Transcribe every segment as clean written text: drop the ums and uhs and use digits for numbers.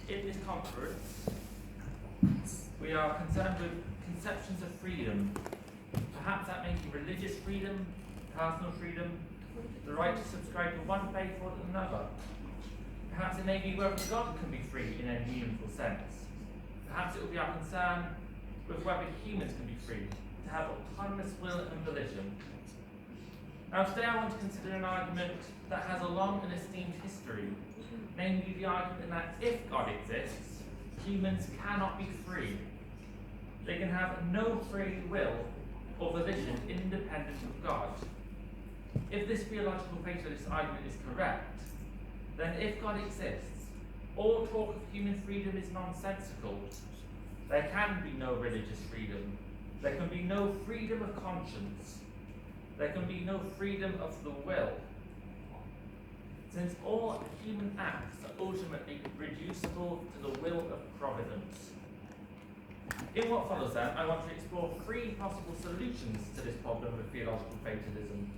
In this conference, we are concerned with conceptions of freedom. Perhaps that may be religious freedom, personal freedom, the right to subscribe to one faith or another. Perhaps it may be whether God can be free in any meaningful sense. Perhaps it will be our concern with whether humans can be free to have autonomous will and volition. Now today I want to consider an argument that has a long and esteemed history, namely the argument that if God exists, humans cannot be free. They can have no free will or volition independent of God. If this theological fatalist argument is correct, then if God exists, all talk of human freedom is nonsensical. There can be no religious freedom. There can be no freedom of conscience. There can be no freedom of the will. Since all human acts are ultimately reducible to the will of providence. In what follows then, I want to explore three possible solutions to this problem of theological fatalism.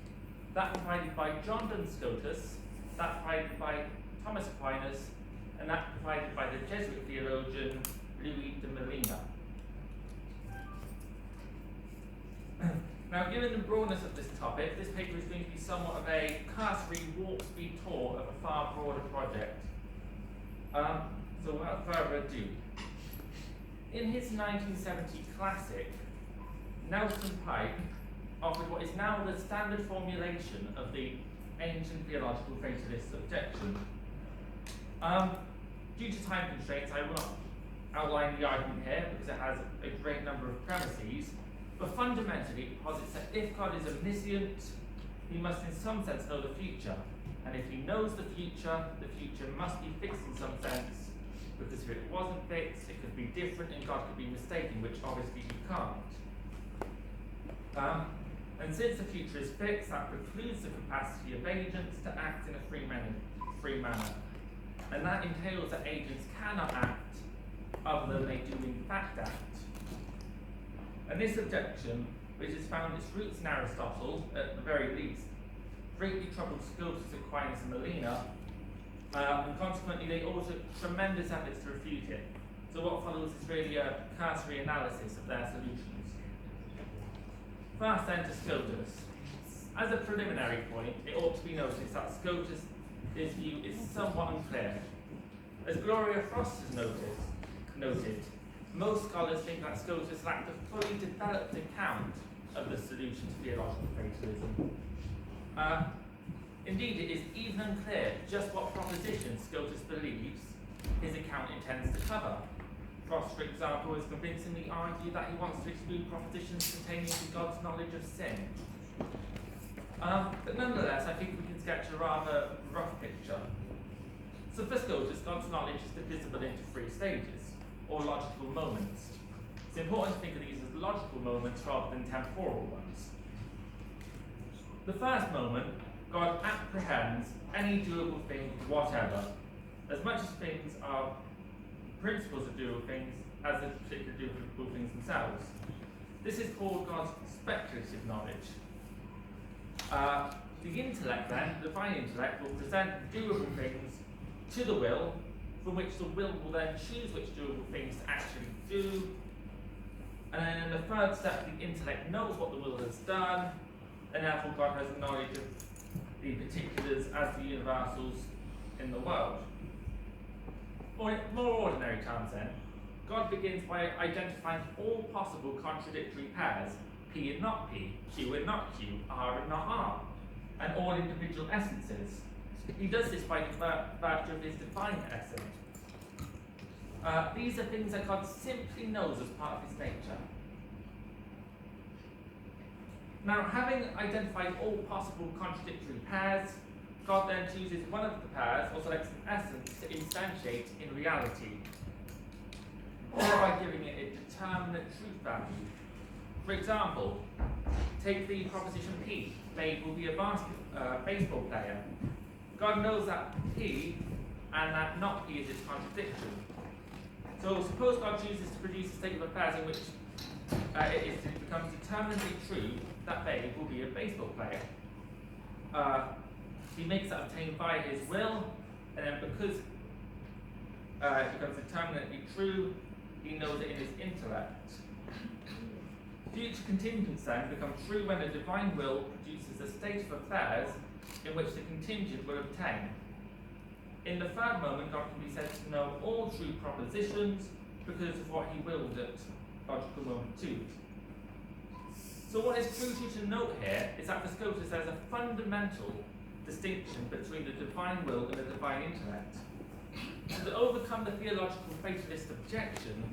That provided by John Duns Scotus, that provided by Thomas Aquinas, and that provided by the Jesuit theologian Louis de Molina. Now, given the broadness of this topic, this paper is going to be somewhat of a cursory walk-speed tour of a far broader project. So without further ado, in his 1970 classic, Nelson Pipe offered what is now the standard formulation of the ancient theological fatalist objection. Due to time constraints, I will not outline the argument here because it has a great number of premises. But fundamentally, it posits that if God is omniscient, he must in some sense know the future. And if he knows the future must be fixed in some sense, because if it wasn't fixed, it could be different and God could be mistaken, which obviously he can't. And since the future is fixed, that precludes the capacity of agents to act in a free manner. And that entails that agents cannot act other than they do in fact act. And this objection, which has found its roots in Aristotle, at the very least, greatly troubled Scotus, Aquinas, and Molina, and consequently they all took tremendous efforts to refute it. So what follows is really a cursory analysis of their solutions. First then to Scotus. As a preliminary point, it ought to be noticed that Scotus' view is somewhat unclear. As Gloria Frost has noted, most scholars think that Scotus lacked a fully developed account of the solution to theological fatalism. Indeed, it is even unclear just what propositions Scotus believes his account intends to cover. Frost, for example, has convincingly argued that he wants to exclude propositions pertaining to God's knowledge of sin. But nonetheless, I think we can sketch a rather rough picture. So for Scotus, God's knowledge is divisible into three stages, or logical moments. It's important to think of these as logical moments rather than temporal ones. The first moment, God apprehends any doable thing whatever, as much as things are principles of doable things as the particular doable things themselves. This is called God's speculative knowledge. The intellect then, the divine intellect, will present doable things to the will, from which the will then choose which doable things to actually do. And then in the third step, the intellect knows what the will has done, and therefore God has knowledge of the particulars as the universals in the world. Or in more ordinary terms then, God begins by identifying all possible contradictory pairs, P and not P, Q and not Q, R and not R, and all individual essences. He does this by virtue of his divine essence. These are things that God simply knows as part of his nature. Now, having identified all possible contradictory pairs, God then chooses one of the pairs, or selects an essence, to instantiate in reality, thereby giving it a determinate truth value. For example, take the proposition P, Babe will be a baseball player. God knows that P and that not P is its contradiction. So suppose God chooses to produce a state of affairs in which it becomes determinately true that Babe will be a baseball player. He makes that obtained by his will, and then because it becomes determinately true, he knows it in his intellect. Future contingents then become true when the divine will produces a state of affairs in which the contingent will obtain. In the third moment, God can be said to know all true propositions because of what he willed at logical moment 2. So what is crucial to note here is that for Scotus there's a fundamental distinction between the divine will and the divine intellect. So to overcome the theological fatalist objection,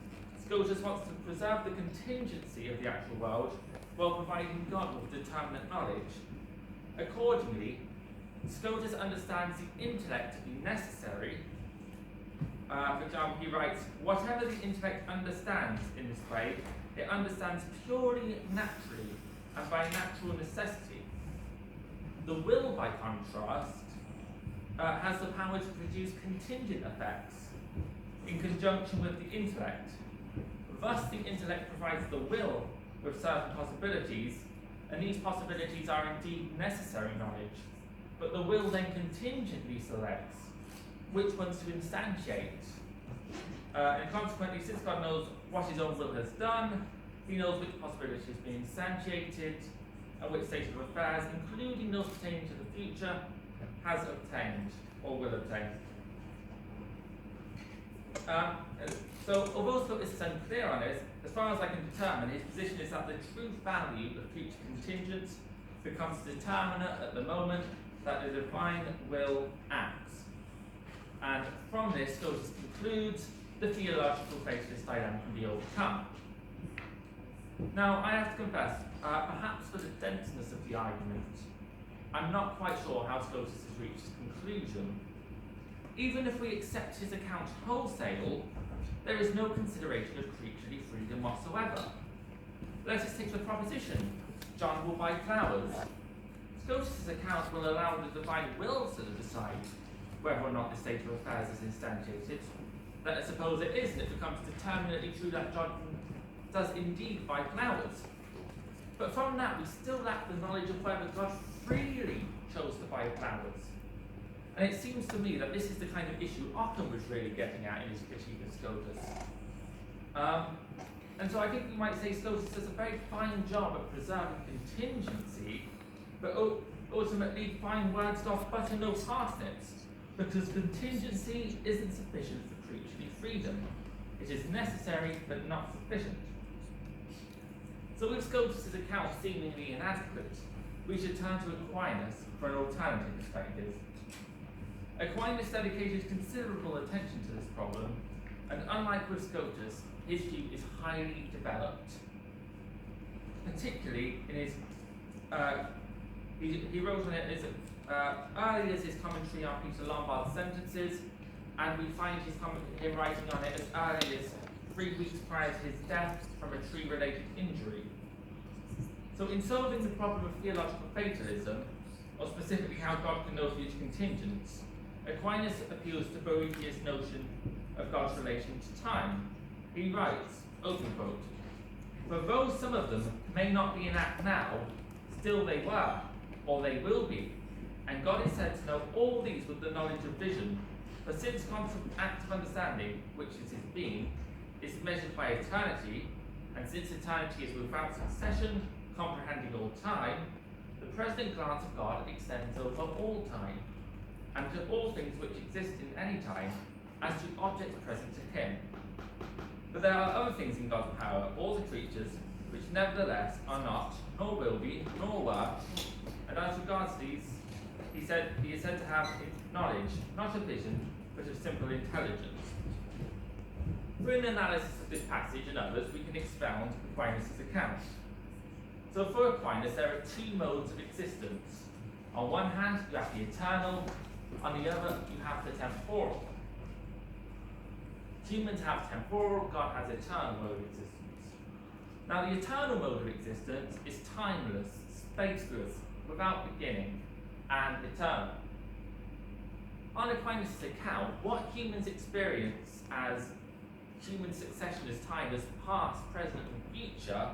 Scotus wants to preserve the contingency of the actual world while providing God with determinate knowledge. Accordingly, Scotus understands the intellect to be necessary. For example, he writes, whatever the intellect understands in this way, it understands purely naturally and by natural necessity. The will, by contrast, has the power to produce contingent effects in conjunction with the intellect. Thus, the intellect provides the will with certain possibilities, and these possibilities are indeed necessary knowledge, but the will then contingently selects which ones to instantiate. And consequently, since God knows what his own will has done, he knows which possibility has been instantiated and which state of affairs, including those pertaining to the future, has obtained or will obtain. So, although Scotus is unclear on this, as far as I can determine, his position is that the true value of future contingents becomes determinate at the moment that the divine will acts. And from this, Scotus concludes the theological fatalist dilemma can be overcome. Now, I have to confess, perhaps for the denseness of the argument, I'm not quite sure how Scotus has reached his conclusion. Even if we accept his account wholesale, there is no consideration of creaturely freedom whatsoever. Let us take the proposition, John will buy flowers. Scotus' account will allow the divine will to decide whether or not the state of affairs is instantiated. Let us suppose it is, and it becomes determinately true that John does indeed buy flowers. But from that, we still lack the knowledge of whether God freely chose to buy flowers. And it seems to me that this is the kind of issue Occam was really getting at in his critique of Scotus. And so I think we might say Scotus does a very fine job at preserving contingency, but ultimately fine words doth butter no parsnips, because contingency isn't sufficient for creaturely freedom. It is necessary, but not sufficient. So with Scotus' account seemingly inadequate, we should turn to Aquinas for an alternative perspective. Aquinas dedicated considerable attention to this problem, and unlike with Scotus, his view is highly developed. Particularly in his, he wrote on it as early as his commentary on Peter Lombard's sentences, and we find him writing on it as early as 3 weeks prior to his death from a tree-related injury. So in solving the problem of theological fatalism, or specifically how God can know future contingents, Aquinas appeals to Boethius' notion of God's relation to time. He writes, open quote, "For though some of them may not be in act now, still they were, or they will be, and God is said to know all these with the knowledge of vision. For since God's act of understanding, which is his being, is measured by eternity, and since eternity is without succession, comprehending all time, the present glance of God extends over all time, and to all things which exist in any time, as to objects present to him. But there are other things in God's power, all the creatures, which nevertheless are not, nor will be, nor were, and as regards these, he is said to have knowledge, not of vision, but of simple intelligence." Through an analysis of this passage and others, we can expound Aquinas' account. So for Aquinas, there are two modes of existence. On one hand, you have the eternal, on the other, you have the temporal. Humans have temporal, God has eternal mode of existence. Now, the eternal mode of existence is timeless, spaceless, without beginning, and eternal. On Aquinas' account, what humans experience as human succession as time as past, present, and future,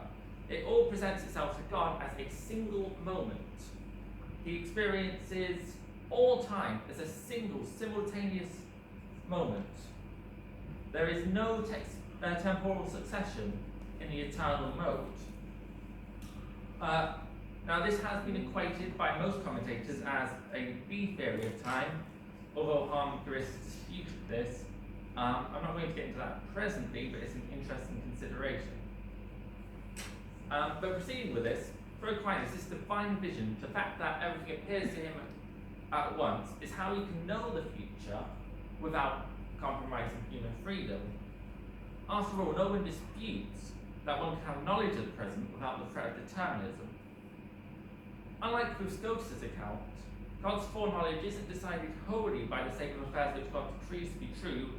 it all presents itself to God as a single moment. He experiences all time as a single, simultaneous moment. There is no temporal succession in the eternal mode. Now, this has been equated by most commentators as a B theory of time, although harmonists dispute this. I'm not going to get into that presently, but it's an interesting consideration. But proceeding with this, for Aquinas, this divine vision, the fact that everything appears to him at once, is how he can know the future without compromising human freedom. After all, no one disputes that one can have knowledge of the present without the threat of determinism. Unlike with Scotus' account, God's foreknowledge isn't decided wholly by the state of affairs which God decrees to be true,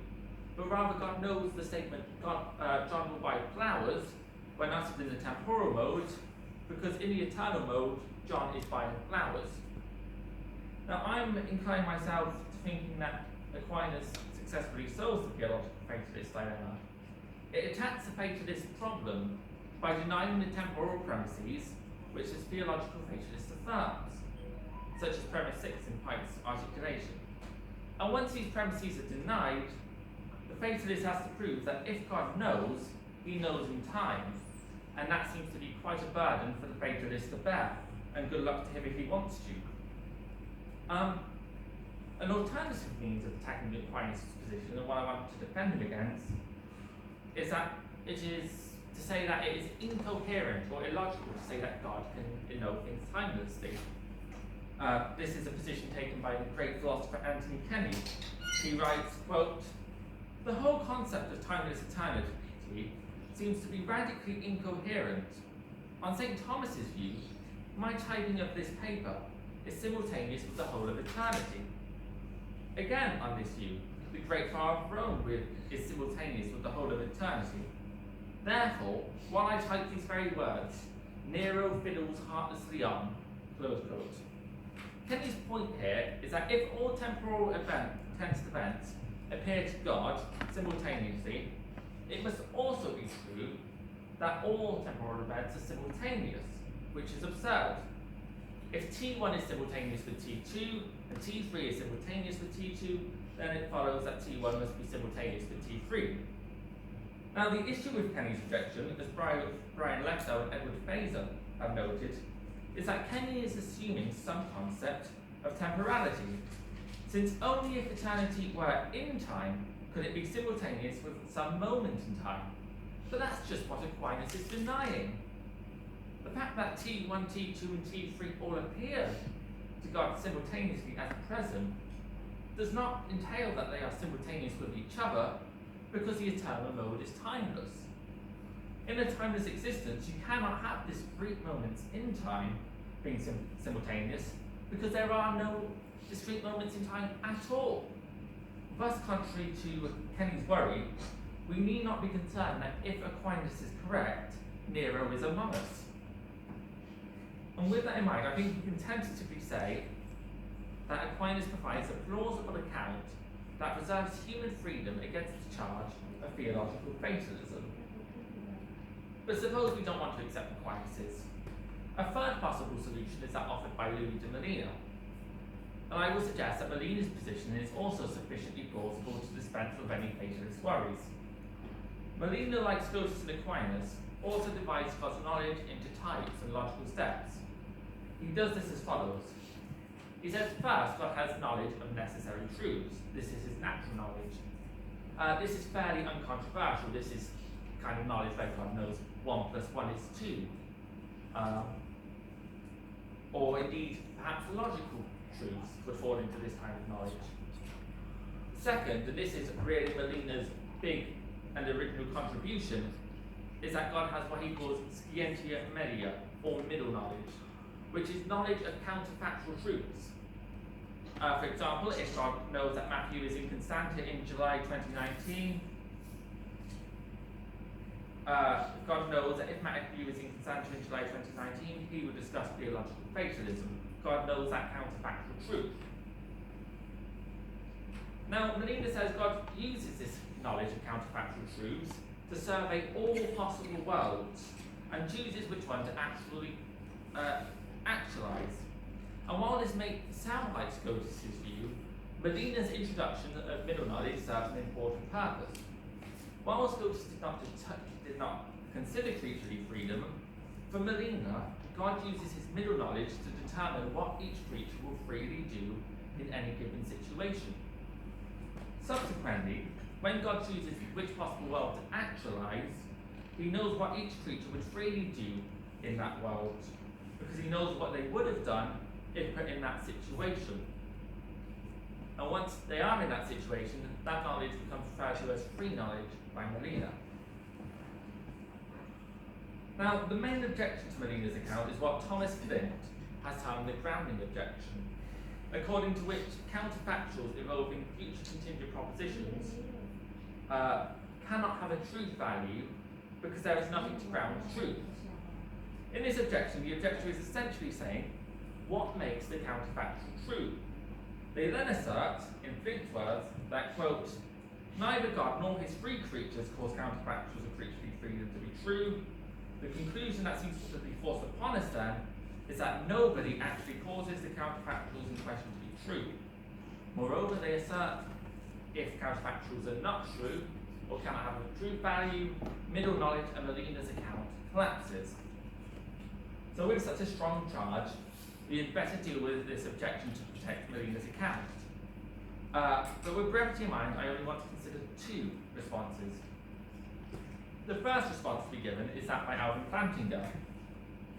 but rather God knows the statement, John will buy flowers, when uttered in the temporal mode, because in the eternal mode, John is buying flowers. Now, I'm inclining myself to thinking that Aquinas successfully solves the theological fatalist dilemma. It attacks the fatalist problem by denying the temporal premises which the theological fatalist affirms, such as premise 6 in Pike's articulation. And once these premises are denied, the fatalist has to prove that if God knows, he knows in time, and that seems to be quite a burden for the fatalist to bear, and good luck to him if he wants to. An alternative means of attacking the Aquinas' position, and what I want to defend him against, is that it is to say that it is incoherent or illogical to say that God can know things timelessly. This is a position taken by the great philosopher Anthony Kenny. He writes, quote, "The whole concept of timeless eternity seems to be radically incoherent. On St. Thomas's view, my typing of this paper is simultaneous with the whole of eternity. Again, on this view, the great Father of Rome is simultaneous with the whole of eternity. Therefore, while I type these very words, Nero fiddles heartlessly on," close quote. Kenny's point here is that if all temporal tense events appear to God simultaneously, it must also be true that all temporal events are simultaneous, which is absurd. If T1 is simultaneous with T2 and T3 is simultaneous with T2, then it follows that T1 must be simultaneous with T3. Now, the issue with Kenny's objection, as Brian Leftow and Edward Fazer have noted, is that Kenny is assuming some concept of temporality, since only if eternity were in time could it be simultaneous with some moment in time. But that's just what Aquinas is denying. The fact that T1, T2, and T3 all appear to God simultaneously as present does not entail that they are simultaneous with each other, because the eternal mode is timeless. In a timeless existence, you cannot have discrete moments in time being simultaneous, because there are no discrete moments in time at all. Thus, contrary to Kenny's worry, we need not be concerned that if Aquinas is correct, Nero is among us. And with that in mind, I think we can tentatively say that Aquinas provides a plausible account that preserves human freedom against the charge of theological fatalism. But suppose we don't want to accept Aquinas'. A third possible solution is that offered by Louis de Molina. And I will suggest that Molina's position is also sufficiently plausible to dispense with any fatalist worries. Molina, like Scotus and Aquinas, also divides God's knowledge into types and logical steps. He does this as follows. He says, first, God has knowledge of necessary truths. This is his natural knowledge. This is fairly uncontroversial. This is kind of knowledge where God knows 1 + 1 is 2. Or indeed, perhaps logical truths would fall into this kind of knowledge. Second, and this is really Molina's big and original contribution, is that God has what he calls scientia media, or middle knowledge, which is knowledge of counterfactual truths. For example, if God knows that Matthew is in Constanta in July 2019, God knows that if Matthew is in Constanta in July 2019, he would discuss theological fatalism. God knows that counterfactual truth. Now, Molina says God uses this knowledge of counterfactual truths to survey all possible worlds and chooses which one to actually actualize. And while this may sound like Scotus' view, Molina's introduction of middle knowledge serves an important purpose. While Scotus did not consider creaturely freedom, for Molina, God uses his middle knowledge to determine what each creature will freely do in any given situation. Subsequently, when God chooses which possible world to actualize, he knows what each creature would freely do in that world, because he knows what they would have done if put in that situation. And once they are in that situation, that knowledge becomes referred to as free knowledge by Molina. Now, the main objection to Molina's account is what Thomas Flint has termed the grounding objection, according to which counterfactuals involving future contingent propositions cannot have a truth value because there is nothing to ground truth. In this objection, the objector is essentially saying, what makes the counterfactual true? They then assert, in Flint's words, that, quote, neither God nor his free creatures cause counterfactuals of creaturely freedom to be true. The conclusion that seems to be forced upon us then is that nobody actually causes the counterfactuals in question to be true. Moreover, they assert, if counterfactuals are not true, or cannot have a truth value, middle knowledge and Molina's account collapses. So with such a strong charge, we had better deal with this objection to protect Molina's account. But with brevity in mind, I only want to consider two responses. The first response to be given is that by Alvin Plantinga.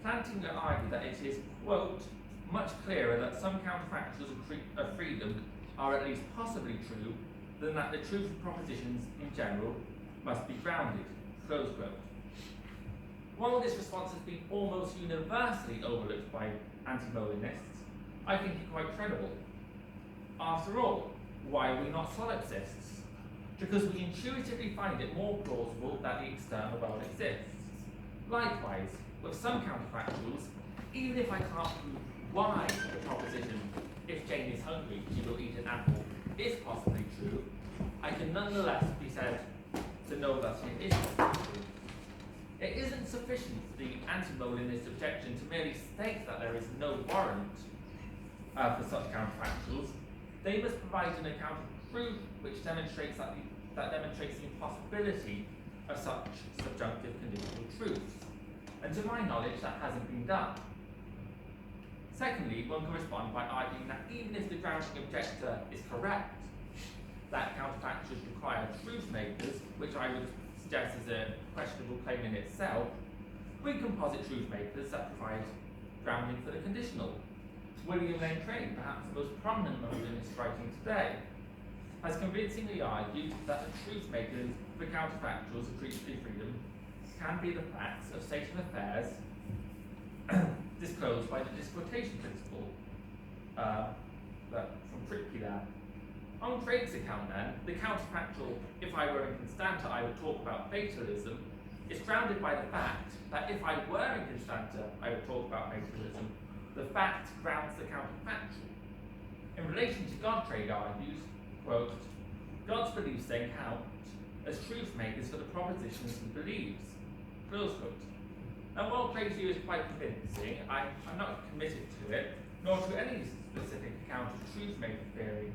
Plantinga argued that it is, quote, much clearer that some counterfactuals of freedom are at least possibly true than that the truth of propositions in general must be grounded, close quote. While this response has been almost universally overlooked by anti-Molinists, I think it quite credible. After all, why are we not solipsists? Because we intuitively find it more plausible that the external world exists. Likewise, with some counterfactuals, even if I can't prove why the proposition, if Jane is hungry, she will eat an apple, is possibly true, I can nonetheless be said to know that it is possibly true. It isn't sufficient for the anti-Molinist objection to merely state that there is no warrant for such counterfactuals. They must provide an account of proof which demonstrates demonstrates the impossibility of such subjunctive conditional truths. And to my knowledge, that hasn't been done. Secondly, one can respond by arguing that even if the grounding objector is correct, that counterfactuals require truth makers, which I would suggest is a questionable claim in itself, we can posit truth makers that provide grounding for the conditional. William Lane Crane, perhaps the most prominent Molinist writing today, has convincingly argued that the truth makers for counterfactuals of creaturely freedom can be the facts of state of affairs disclosed by the disquotation principle from Kripke there. On Craig's account then, the counterfactual, if I were in Constanta, I would talk about fatalism, is grounded by the fact that if I were in Constanta, I would talk about fatalism. The fact grounds the counterfactual. In relation to God, Craig argues, quote, God's beliefs then count as truth makers for the propositions he believes, close quote. Now, while Craig's view is quite convincing, I'm not committed to it, nor to any specific account of truth-maker theory,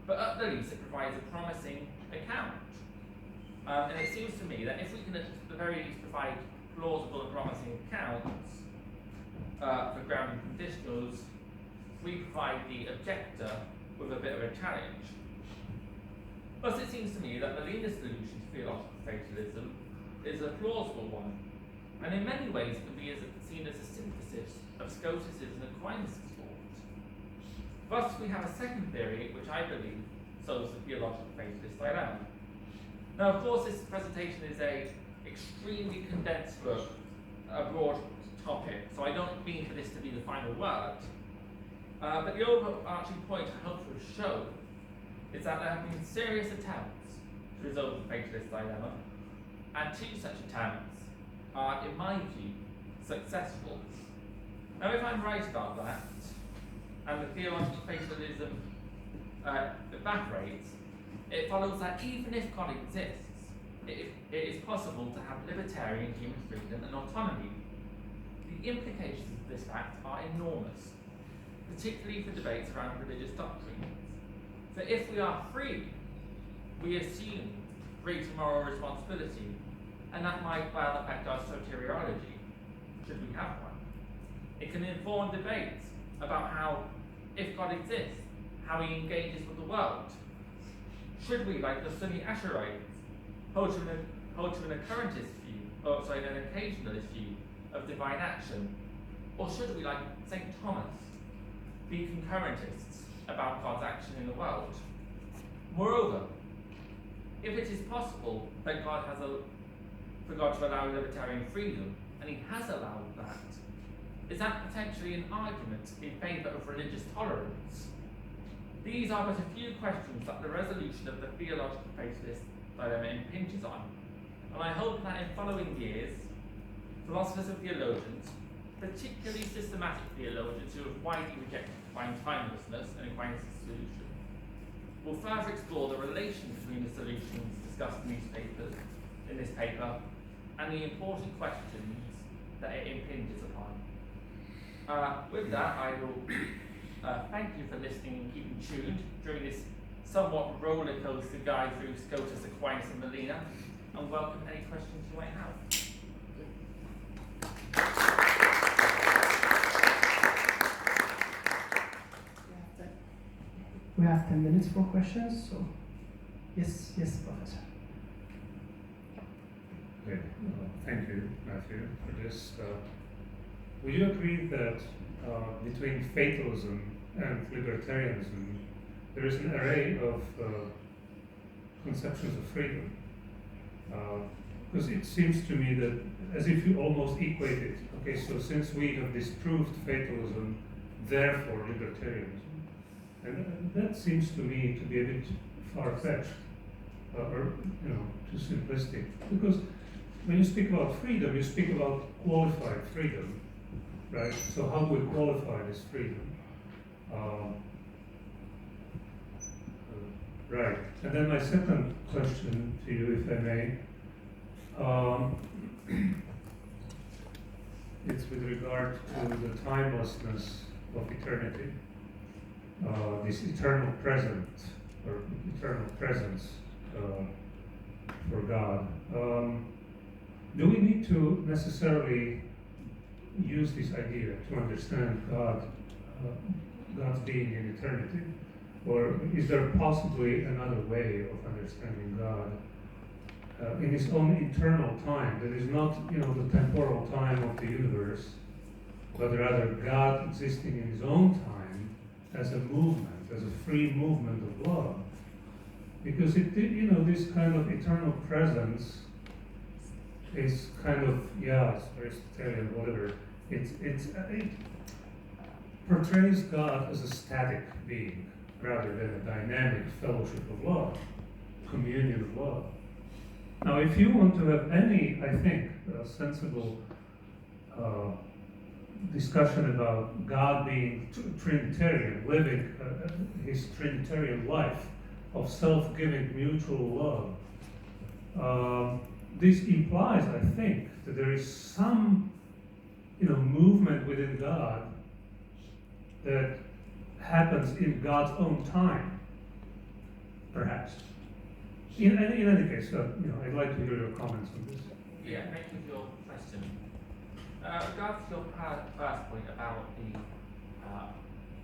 but at the least it provides a promising account. And it seems to me that if we can at the very least provide plausible and promising accounts for grounding conditionals, we provide the objector with a bit of a challenge. Thus it seems to me that Molina's solution to theological fatalism is a plausible one, and in many ways can be seen as a synthesis of Scotus' and Aquinas' thought. Thus we have a second theory which I believe solves the theological fatalist dilemma. Now of course this presentation is a extremely condensed book, a broad topic, so I don't mean for this to be the final word. But the overarching point I hope to show is that there have been serious attempts to resolve the fatalist dilemma, and two such attempts are, in my view, successful. Now, if I'm right about that, and the theological fatalism evaporates, it follows that even if God exists, it is possible to have libertarian human freedom and autonomy. The implications of this fact are enormous, particularly for debates around religious doctrines. For if we are free, we assume greater moral responsibility, and that might well affect our soteriology, should we have one. It can inform debates about how, if God exists, how he engages with the world. Should we, like the Sunni Ash'arites, hold to an occurrentist view, an occasionalist view of divine action? Or should we, like St. Thomas, be concurrentists about God's action in the world? Moreover, if it is possible that for God to allow libertarian freedom, and he has allowed that, is that potentially an argument in favour of religious tolerance? These are but a few questions that the resolution of the theological fatalist dilemma impinges on, and I hope that in following years, philosophers and theologians, particularly systematic theologians who have widely rejected divine timelessness and Aquinas' solution, will further explore the relation between the solutions discussed in this paper and the important questions that it impinges upon. With that, I will thank you for listening and keeping tuned during this somewhat roller coaster guide through Scotus, Aquinas, and Molina, and welcome any questions you might have. We have 10 minutes for questions, so yes, Professor. Okay. Thank you, Matthew, for this. Would you agree that between fatalism and libertarianism, there is an array of conceptions of freedom? Because it seems to me that as if you almost equate it. Okay, so since we have disproved fatalism, therefore libertarianism. And that seems to me to be a bit far-fetched, or too simplistic. Because when you speak about freedom, you speak about qualified freedom, right? So how do we qualify this freedom? Right. And then my second question to you, if I may, it's with regard to the timelessness of eternity. This eternal present or eternal presence for God. Do we need to necessarily use this idea to understand God's being in eternity? Or is there possibly another way of understanding God in his own internal time that is not, the temporal time of the universe, but rather God existing in his own time as a movement, as a free movement of love? Because this kind of eternal presence is kind of, it's Aristotelian, whatever. It portrays God as a static being rather than a dynamic fellowship of love, communion of love. Now, if you want to have any, I think, sensible discussion about God being Trinitarian, living his Trinitarian life of self-giving mutual love, this implies, I think, that there is some, movement within God that happens in God's own time, perhaps. In any case, I'd like to hear your comments on this. Yeah, thank you for your question. Regards to your first point about the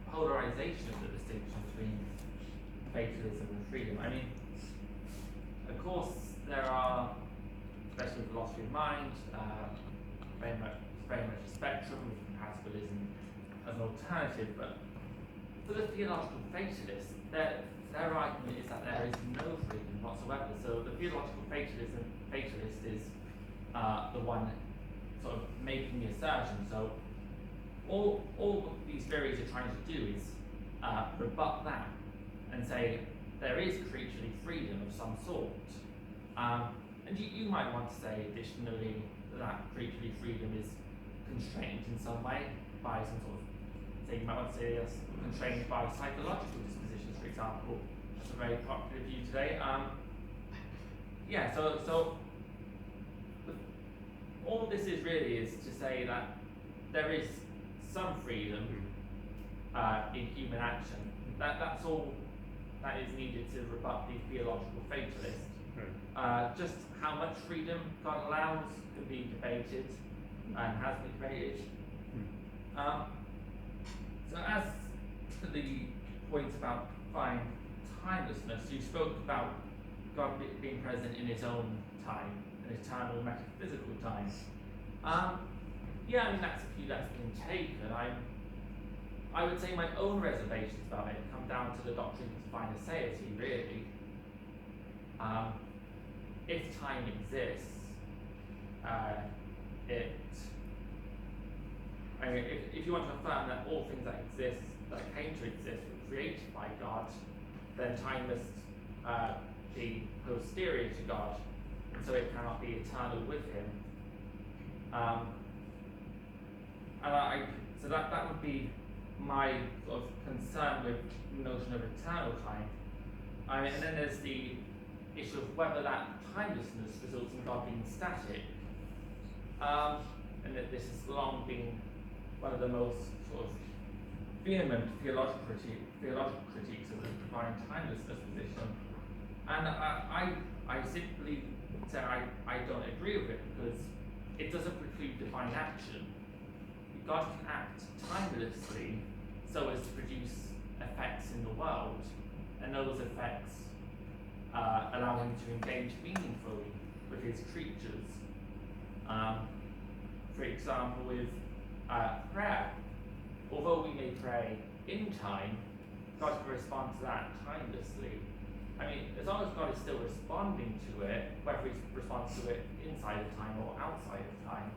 polarization of the distinction between fatalism and freedom, I mean, of course, there are, especially philosophy of mind, very much a spectrum with compatibilism as an alternative, but for the theological fatalists, their argument is that there is no freedom whatsoever. So the theological fatalist is the one sort of making the assertion. So all these theories are trying to do is rebut that and say there is creaturely freedom of some sort. And you might want to say additionally that creaturely freedom is constrained in some way by some sort of, say you might want to say it's constrained by psychological dispositions, for example. That's a very popular view today. So all this is really is to say that there is some freedom in human action. That's all that is needed to rebut the theological fatalist. Just how much freedom God allows can be debated and has been debated. So as to the point about divine timelessness, you spoke about God being present in his own time, an eternal metaphysical time. That's a view that's been taken. I would say my own reservations about it come down to the doctrine of divine aseity, really. If time exists, if you want to affirm that all things that exist, that came to exist, were created by God, then time must be posterior to God, and so it cannot be eternal with him. So that would be my sort of concern with the notion of eternal time. And then there's the issue of whether that timelessness results in God being static, and that this has long been one of the most sort of vehement theological critiques of the divine timelessness position. And I simply say I don't agree with it, because it doesn't preclude divine action. God can act timelessly so as to produce effects in the world, and those effects allow him to engage meaningfully with his creatures. For example, with prayer, although we may pray in time, God can respond to that timelessly. As long as God is still responding to it, whether he responds to it inside of time or outside of time,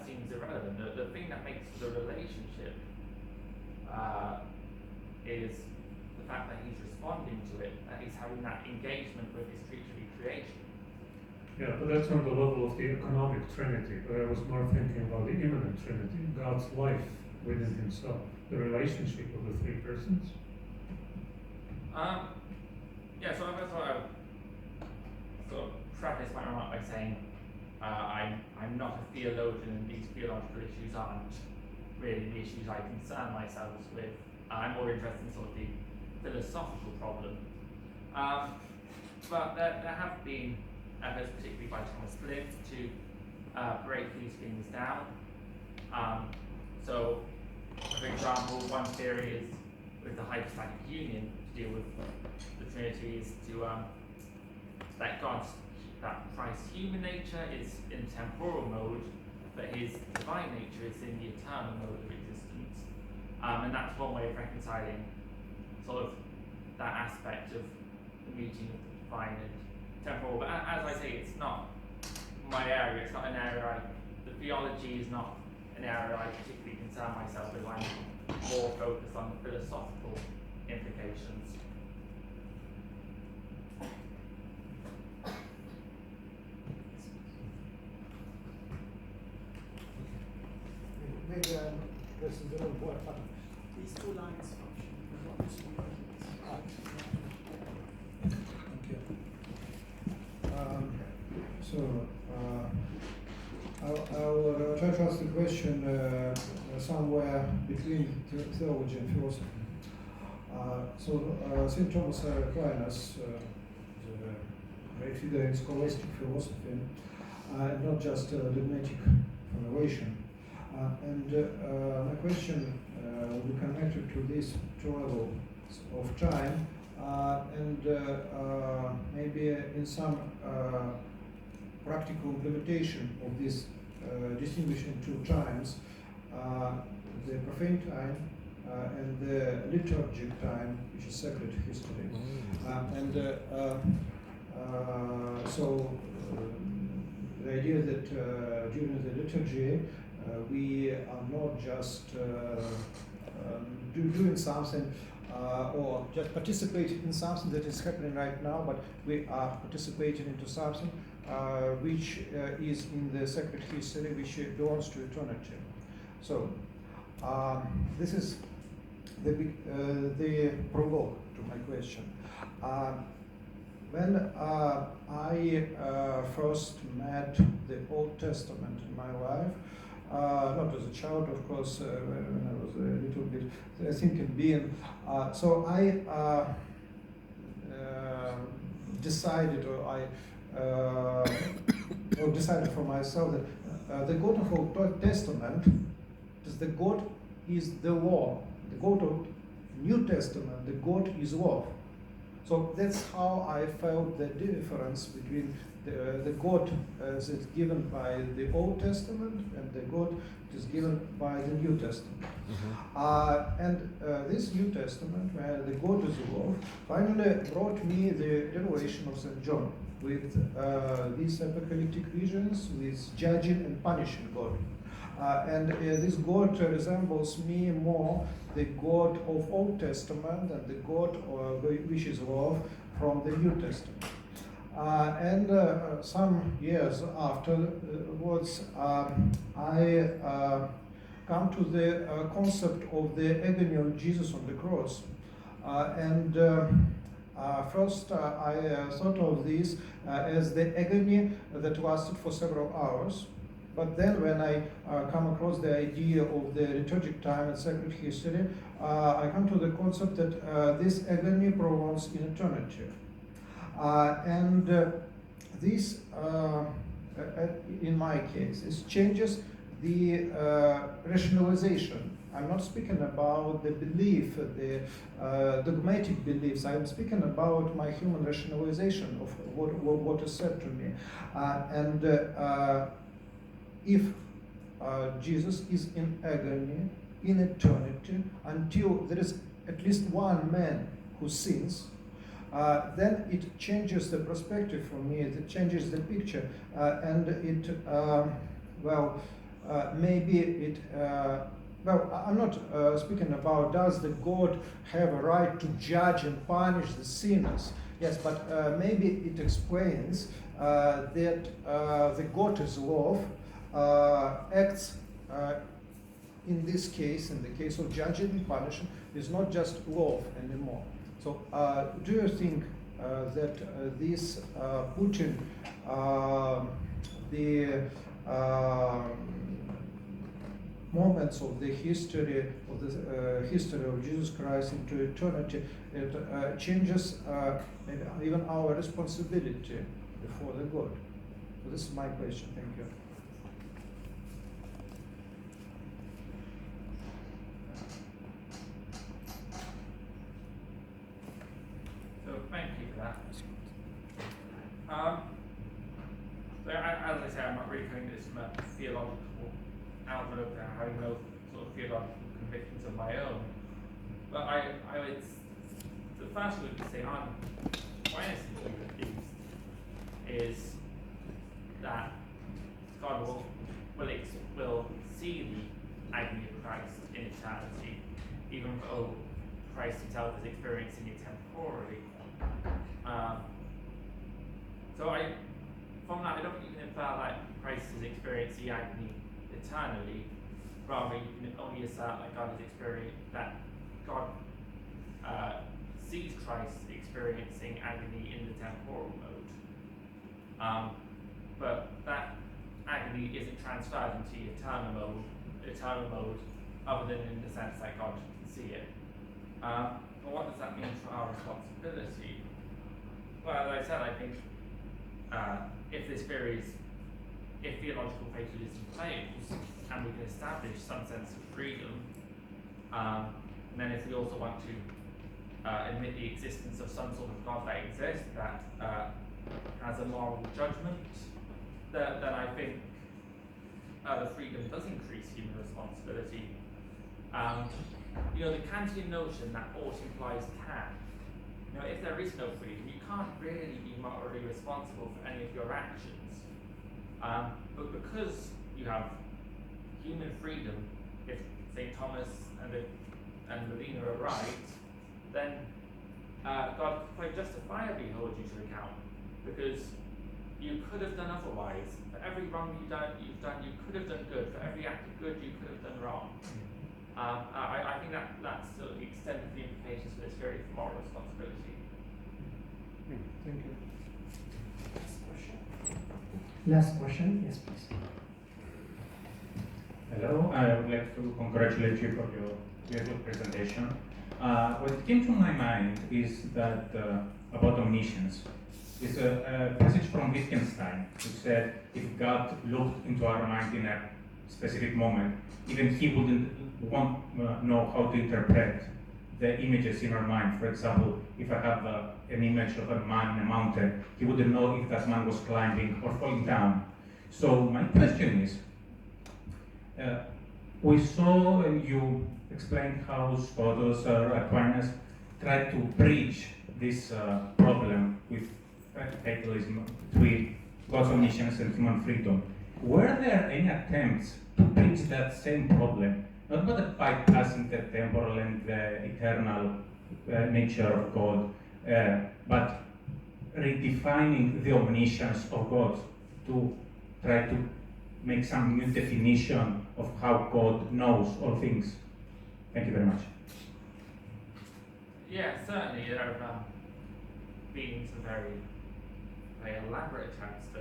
seems irrelevant. The thing that makes the relationship is the fact that he's responding to it, that he's having that engagement with his creaturely creation. Yeah, but that's on the level of the economic Trinity. But I was more thinking about the immanent Trinity, God's life within himself, the relationship of the three persons. So I thought I would sort of preface my remark by saying I'm not a theologian, and these theological issues aren't really the issues I concern myself with. I'm more interested in sort of the philosophical problem. But there have been efforts, particularly by Thomas Flint, to break these things down. So, for example, one theory is with the hypostatic union to deal with the Trinity is to that Christ's human nature is in temporal mode, but his divine nature is in the eternal mode of existence. And that's one way of reconciling sort of that aspect of the meeting of the divine and temporal. But as I say, it's not my area. It's not an area the theology is not an area I particularly concern myself with. I'm more focused on the philosophical implications. Maybe this is a little more fun. These two lines function. Thank you. I'll try to ask the question somewhere between theology and philosophy. St. Thomas Aquinas, a great figure in scholastic philosophy, not just dogmatic formulation. My question will be connected to these two levels of time, and maybe in some practical implementation of this distinguishing two times, the profane time and the liturgic time, which is sacred history. the idea that during the liturgy we are not just doing something or just participating in something that is happening right now, but we are participating into something which is in the sacred history, which belongs to eternity. So this is the prologue to my question. When I first met the Old Testament in my life, not as a child, of course, when I was a little bit thinking being, so I decided, or decided for myself that the God of Old Testament, the God is the law. The God of New Testament, the God is love. So that's how I felt the difference between the God as it's given by the Old Testament and the God that is given by the New Testament. And this New Testament, where the God is love, finally brought me the revelation of St. John with these apocalyptic visions, with judging and punishing God. And this God resembles me more the God of Old Testament and the God which is love from the New Testament. And some years afterwards, I come to the concept of the agony of Jesus on the cross. First, I thought of this as the agony that lasted for several hours. But then when I come across the idea of the liturgic time and sacred history, I come to the concept that this agony prolongs in eternity. This, in my case, this changes the rationalization. I'm not speaking about the belief, the dogmatic beliefs. I'm speaking about my human rationalization of what is said to me. If Jesus is in agony, in eternity, until there is at least one man who sins, then it changes the perspective for me, it changes the picture, and it, maybe it, I'm not speaking about does the God have a right to judge and punish the sinners. Yes, but maybe it explains that the God is love, acts in this case, in the case of judging and punishing, is not just love anymore. So, do you think that this putting the moments of the history of Jesus Christ into eternity, it changes maybe even our responsibility before the God? So this is my question. Thank you. So thank you for that. So as I say, I'm not really coming to this from a theological outlook and having no sort of theological convictions of my own. But I would, the first thing to say I'm quite innocently confused is that God will see the agony of Christ in eternity, even though Christ himself is experiencing it temporally. From that, I don't think you can infer that Christ is experiencing the agony eternally. Rather, you can only assert that God sees Christ experiencing agony in the temporal mode. But that agony isn't transferred into the eternal mode, other than in the sense that God can see it. But what does that mean for our responsibility? Well, as I said, I think if theological fatalism fails, and we can establish some sense of freedom, and then if we also want to admit the existence of some sort of God that exists, that has a moral judgment, then I think the freedom does increase human responsibility. The Kantian notion that ought implies can. If there is no freedom, you can't really be morally responsible for any of your actions. But because you have human freedom, if St. Thomas and Molina are right, then God could quite justifiably hold you to account, because you could have done otherwise. For every wrong you've done, you could have done good. For every act of good, you could have done wrong. I think that's sort of the extent of the implications for this theory of moral responsibility. Thank you. Last question, yes, please. Hello, I would like to congratulate you for your beautiful presentation. What came to my mind is that about omniscience. It's a passage from Wittgenstein, who said if God looked into our mind in a specific moment, even he wouldn't know how to interpret the images in our mind. For example, if I have an image of a man in a mountain, he wouldn't know if that man was climbing or falling down. So my question is, we saw and you explained how Scotus or Aquinas tried to bridge this problem with fatalism between God's omniscience and human freedom. Were there any attempts to bridge that same problem, not by bypassing the temporal and the eternal nature of God, but redefining the omniscience of God to try to make some new definition of how God knows all things? Thank you very much. Yeah, certainly there have been some very elaborate attempts to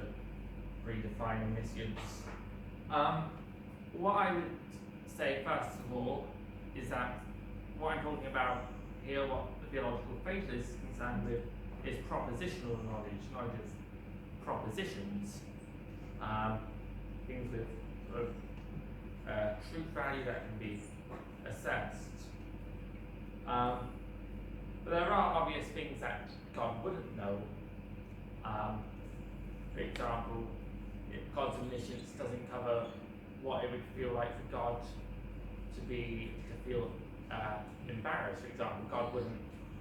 redefine omniscience. What I would say first of all is that what I'm talking about here, what the theological faith is concerned with, is propositional knowledge, knowledge of propositions, things with sort of truth value that can be assessed. But there are obvious things that God wouldn't know. For example, if God's omniscience doesn't cover what it would feel like for God to feel embarrassed. For example, God wouldn't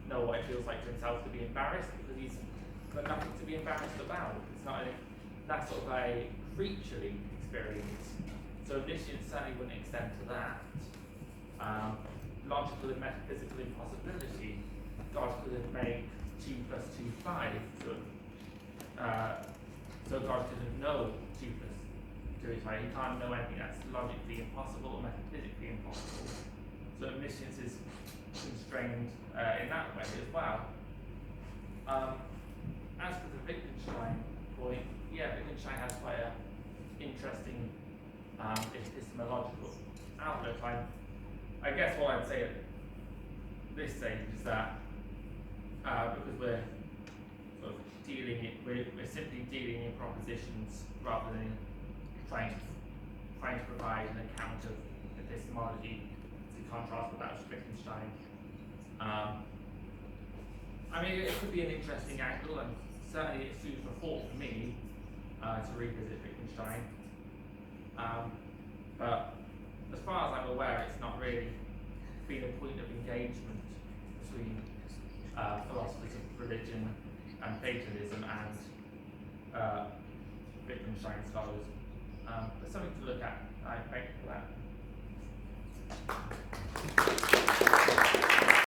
know what it feels like to himself to be embarrassed, because he's got nothing to be embarrassed about. It's not that sort of a creaturely experience. So omniscience certainly wouldn't extend to that. Logical and metaphysical impossibility. God couldn't make 2 plus 2 5. So God couldn't know 2 plus 2 is 5. He can't know anything that's logically impossible or metaphysically impossible. So omniscience is constrained in that way as well. As for the Wittgenstein point, yeah, Wittgenstein has quite an interesting epistemological outlook. I guess what I'd say at this stage is that because we're sort of we're simply dealing in propositions rather than trying to provide an account of epistemology to contrast with that of Wittgenstein. I mean, it could be an interesting angle, and certainly it's food for thought for me to revisit Wittgenstein. But as far as I'm aware, it's not really been a point of engagement between philosophers of religion and fatalism and Wittgenstein scholars. But something to look at. I thank you for that.